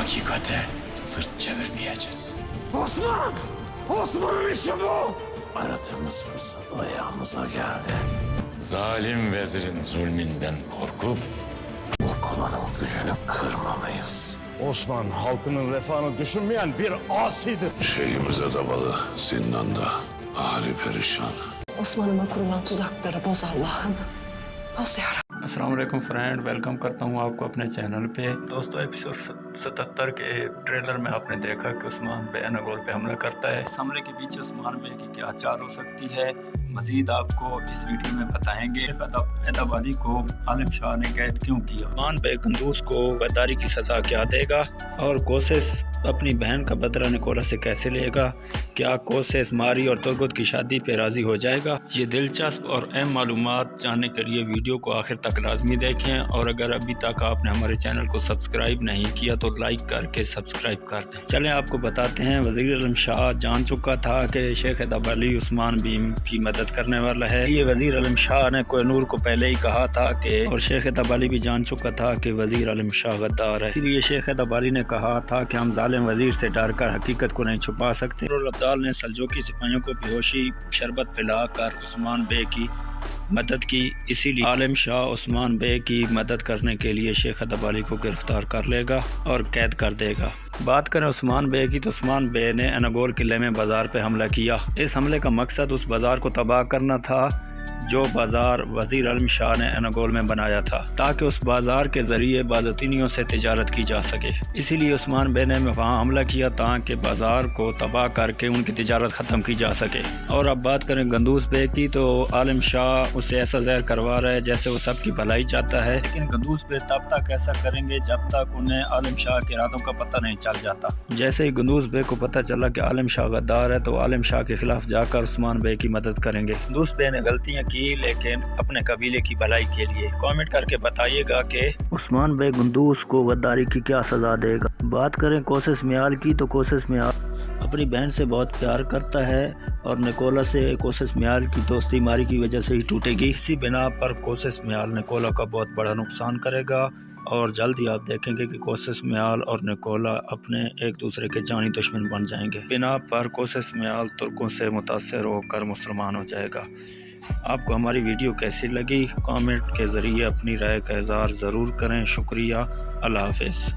hakikate sırt çevirmeyeceğiz. Osman! Osman'ın işi bu! Aradığımız fırsat ayağımıza geldi. Zalim vezirin zulmünden korkup korkulanın gücünü kırmalıyız. Osman halkının refahını düşünmeyen bir asidir. Şeyhimize dabalı, zindanda, hali perişan. Osman'ıma kurulan tuzakları boz Allah'ım. Boz yarabbim. अस्सलाम वालेकुम friend, welcome करता हूँ आपको अपने channel पे। दोस्तों episode 77 के trailer में आपने देखा कि उस्मान बे अनगोल पे हमला करता है। इस हमले के पीछे उस्मान बे की क्या चाल हो सकती है, मजीद आपको इस वीडियो में बताएंगे। हैदराबादी को आलिम शाह ने कैद क्यों किया, उस्मान बे कंदूस को गद्दारी की सज़ा क्या देगा, और कोशिश अपनी बहन का बदला निकोला से कैसे लेगा, क्या कोशिश मारी और तुर्गुत की शादी पे राज़ी हो जाएगा। ये दिलचस्प और अहम मालूमात जानने के लिए वीडियो को आखिर तक लाजमी देखें, और अगर अभी तक आपने हमारे चैनल को सब्सक्राइब नहीं किया तो लाइक करके सब्सक्राइब कर दें। चलें आपको बताते हैं। वज़ीर आलम शाह जान चुका था कि शेख हैदराबादी उस्मान बीम की मदद करने वाला है। ये वज़ीर आलम शाह ने कोहिनूर को पहले ही कहा था कि, और शेख हैदराबादी भी जान चुका था कि वज़ीर आलम शाह गद्दार है। इसलिए शेख हैदराबादी ने कहा था कि हम जालिम वज़ीर से डर कर हकीकत को नहीं छुपा सकते। और अब्दाल ने सल्जूकी सिपाहियों को बेहोशी शरबत पिलाकर उस्मान बे की मदद की। इसीलिए आलिम शाह उस्मान बे की मदद करने के लिए शेख हैदराबादी को गिरफ्तार कर लेगा और कैद कर देगा। बात करें उस्मान बे की तो उस्मान बे ने अनगोल किले में बाजार पे हमला किया। इस हमले का मकसद उस बाजार को तबाह करना था जो बाजार वज़ीर आलम शाह ने अनगोल में बनाया था, ताकि उस बाजार के ज़रिए बाज़तीनियों से तिजारत की जा सके। इसीलिए उस्मान बे ने वहाँ हमला किया ताकि बाजार को तबाह करके उनकी तिजारत ख़त्म की जा सके। और अब बात करें गंदूस बे की तो आलिम शाह उससे ऐसा ज़हर करवा रहा है जैसे वो सबकी भलाई चाहता है, लेकिन गंदूस बे तब तक ऐसा करेंगे जब तक उन्हें आलिम शाह के इरादों का पता नहीं चल जाता। जैसे ही गंदूस बे को पता चला कि आलिम शाह गद्दार है तो आलिम शाह के खिलाफ जाकर उस्मान बे की मदद करेंगे। गंदूस बे ने गलतियाँ की लेकिन अपने कबीले की भलाई के लिए। कमेंट करके बताइएगा कि उस्मान बे गंदूस को गद्दारी की क्या सज़ा देगा। बात करें कोशिश मियाल की तो कोशिश मियाल अपनी बहन से बहुत प्यार करता है और निकोला से कोशिश मियाल की दोस्ती मारी की वजह से ही टूटेगी। इसी बिना पर कोशिश मियाल निकोला का बहुत बड़ा नुकसान करेगा और जल्द ही आप देखेंगे कि कोशिश मियाल और निकोला अपने एक दूसरे के जानी दुश्मन बन जाएंगे। बिना पर कोशिश मियाल तुर्कों से मुतासर होकर मुसलमान हो जाएगा। आपको हमारी वीडियो कैसी लगी, कमेंट के ज़रिए अपनी राय का इज़हार ज़रूर करें। शुक्रिया। अल्लाह हाफ़िज़।